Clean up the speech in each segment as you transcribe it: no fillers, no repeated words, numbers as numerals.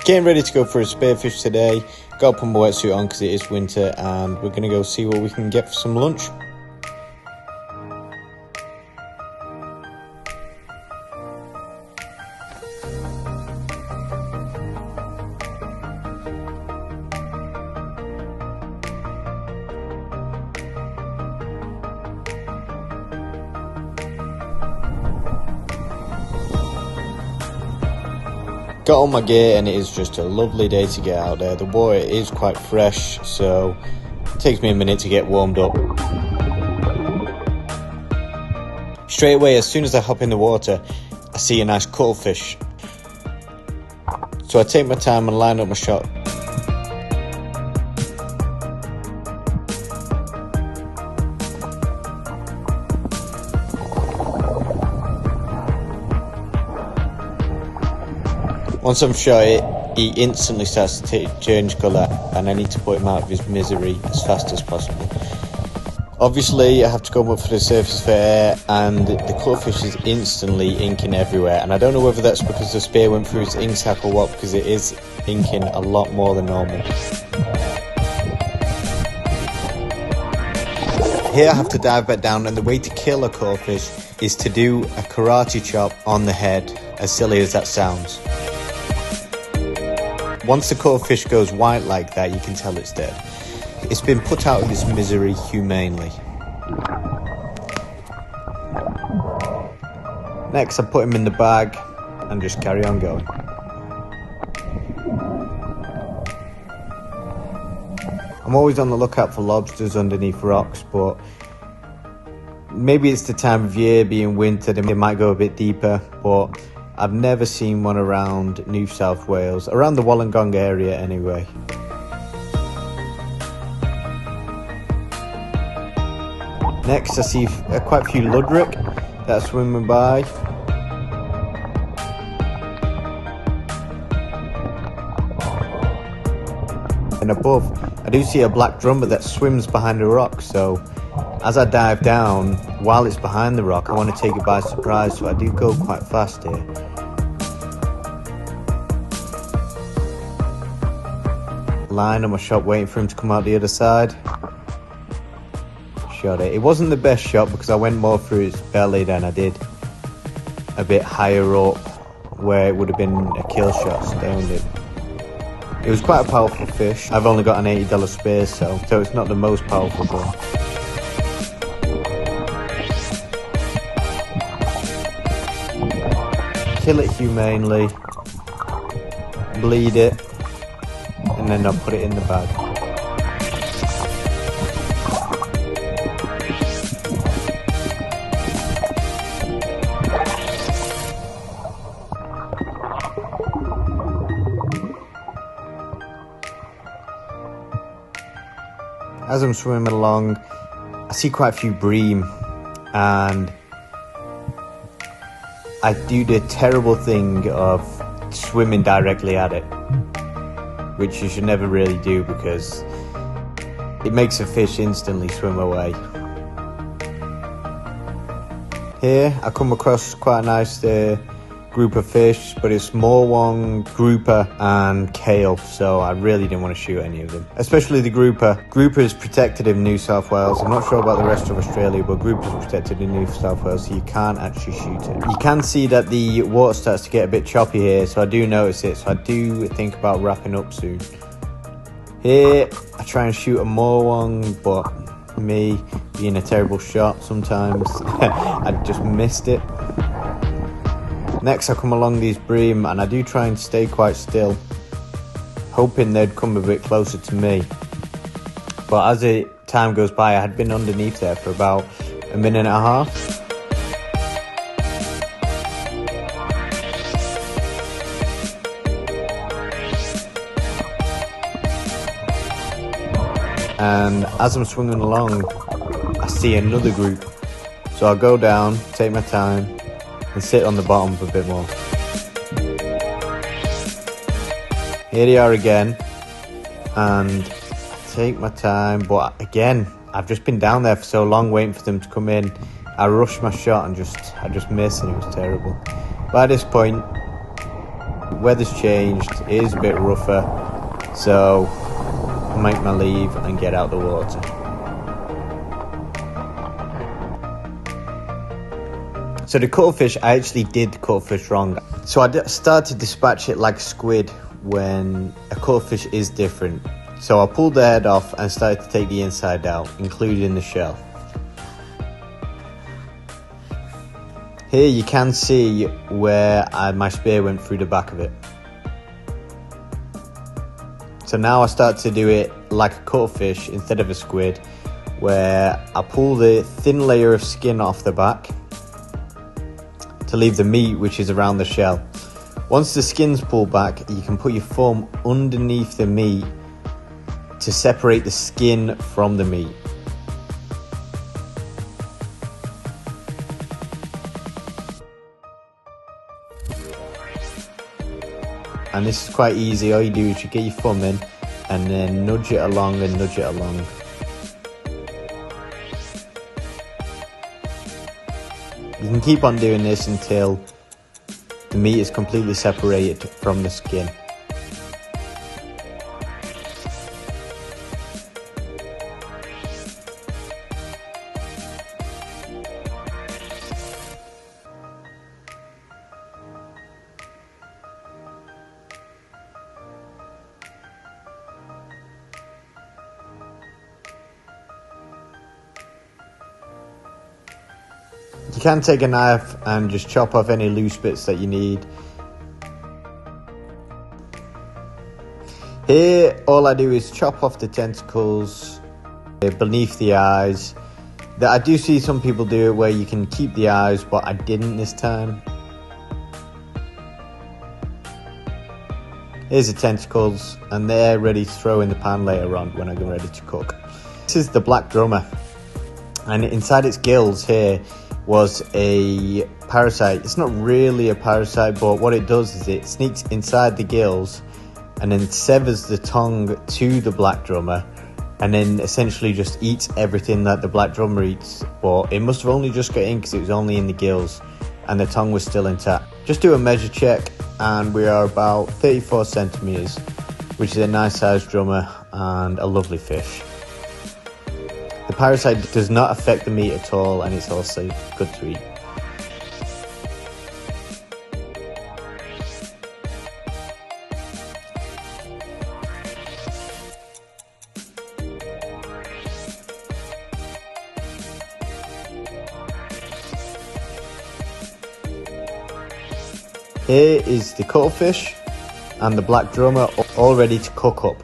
Getting ready to go for a spearfish today. Got to put my wetsuit on because it is winter, and we're going to go see what we can get for some lunch. Got on my gear and it is just a lovely day to get out there. The water is quite fresh, so it takes me a minute to get warmed up. Straight away, as soon as I hop in the water, I see a nice cuttlefish. So I take my time and line up my shot. Once I'm shot it, he instantly starts to change colour, and I need to put him out of his misery as fast as possible. Obviously I have to go up for the surface for air, and the cuttlefish is instantly inking everywhere, and I don't know whether that's because the spear went through his ink sac or what, because it is inking a lot more than normal. Here I have to dive back down, and the way to kill a cuttlefish is to do a karate chop on the head, as silly as that sounds. Once the cuttlefish goes white like that, you can tell it's dead. It's been put out of its misery humanely. Next, I put him in the bag and just carry on going. I'm always on the lookout for lobsters underneath rocks, but maybe it's the time of year, being winter, they might go a bit deeper, but I've never seen one around New South Wales, around the Wollongong area anyway. Next I see quite a few luderick that are swimming by. And above I do see a black drummer that swims behind a rock, so as I dive down, while it's behind the rock, I want to take it by surprise, so I do go quite fast here. Line on my shot, waiting for him to come out the other side. Shot it. It wasn't the best shot because I went more through its belly than I did a bit higher up, where it would have been a kill shot, stoned it. It was quite a powerful fish. I've only got an $80 spear, so it's not the most powerful one. Kill it humanely, bleed it, and then I'll put it in the bag. As I'm swimming along, I see quite a few bream, and I do the terrible thing of swimming directly at it, which you should never really do because it makes a fish instantly swim away. Here I come across quite a nice group of fish, but it's morwong, grouper and kale, so I really didn't want to shoot any of them, especially the grouper. Grouper is protected in New South Wales. I'm not sure about the rest of Australia, but grouper is protected in New South Wales, so you can't actually shoot it. You can see that the water starts to get a bit choppy here, so I do notice it, so I do think about wrapping up soon. Here I try and shoot a morwong, but me being a terrible shot sometimes I just missed it. Next I come along these bream, and I do try and stay quite still, hoping they'd come a bit closer to me. But as time goes by, I had been underneath there for about a minute and a half. And as I'm swinging along, I see another group. So I'll go down, take my time, and sit on the bottom for a bit more. Here they are again, and I take my time, but again, I've just been down there for so long waiting for them to come in. I rushed my shot and I just missed, and it was terrible. By this point, weather's changed, it is a bit rougher, so I'll make my leave and get out the water. So the cuttlefish, I actually did cuttlefish wrong. So I started to dispatch it like squid when a cuttlefish is different. So I pulled the head off and started to take the inside out, including the shell. Here you can see where my spear went through the back of it. So now I start to do it like a cuttlefish instead of a squid, where I pull the thin layer of skin off the back to leave the meat, which is around the shell. Once the skin's pulled back, you can put your thumb underneath the meat to separate the skin from the meat. And this is quite easy. All you do is you get your thumb in and then nudge it along and nudge it along. You can keep on doing this until the meat is completely separated from the skin. You can take a knife and just chop off any loose bits that you need. Here, all I do is chop off the tentacles beneath the eyes. I do see some people do it where you can keep the eyes, but I didn't this time. Here's the tentacles, and they're ready to throw in the pan later on when I get ready to cook. This is the black drummer, and inside its gills here was a parasite. It's not really a parasite, but what it does is it sneaks inside the gills and then severs the tongue to the black drummer, and then essentially just eats everything that the black drummer eats. But it must have only just got in because it was only in the gills and the tongue was still intact. Just do a measure check, and we are about 34 centimeters, which is a nice sized drummer and a lovely fish. The parasite does not affect the meat at all, and it's also good to eat. Here is the cuttlefish and the black drummer all ready to cook up.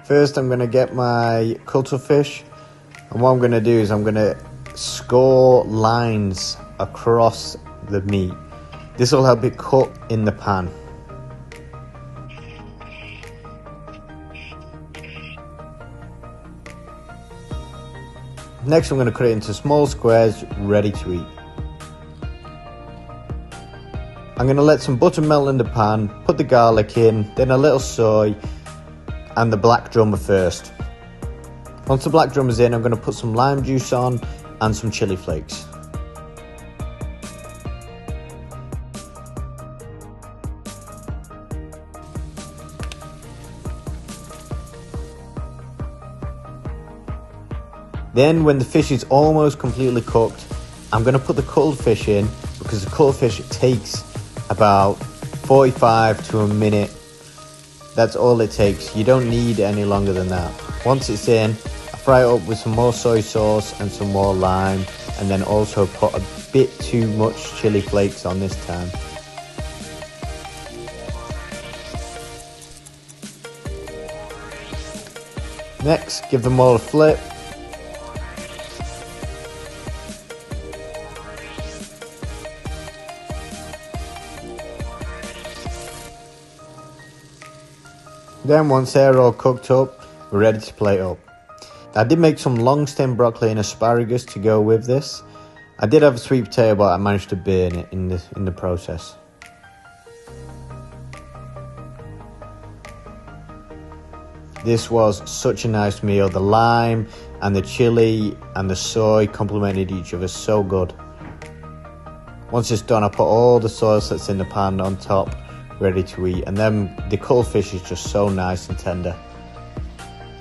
First I'm going to get my cuttlefish, and what I'm going to do is I'm going to score lines across the meat. This will help it cook in the pan. Next I'm going to cut it into small squares ready to eat. I'm going to let some butter melt in the pan, put the garlic in, then a little soy, and the black drummer first. Once the black drummer's in, I'm going to put some lime juice on and some chili flakes. Then when the fish is almost completely cooked, I'm going to put the cuttlefish in, because the cuttlefish takes about 45 to a minute. That's all it takes. You don't need any longer than that. Once it's in, I fry it up with some more soy sauce and some more lime, and then also put a bit too much chili flakes on this time. Next, give them all a flip. Then once they're all cooked up, we're ready to plate up. I did make some long stem broccoli and asparagus to go with this. I did have a sweet potato, but I managed to burn it in the process. This was such a nice meal. The lime and the chili and the soy complemented each other so good. Once it's done, I put all the soy that's in the pan on top, ready to eat. And then the cuttlefish is just so nice and tender.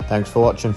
Thanks for watching.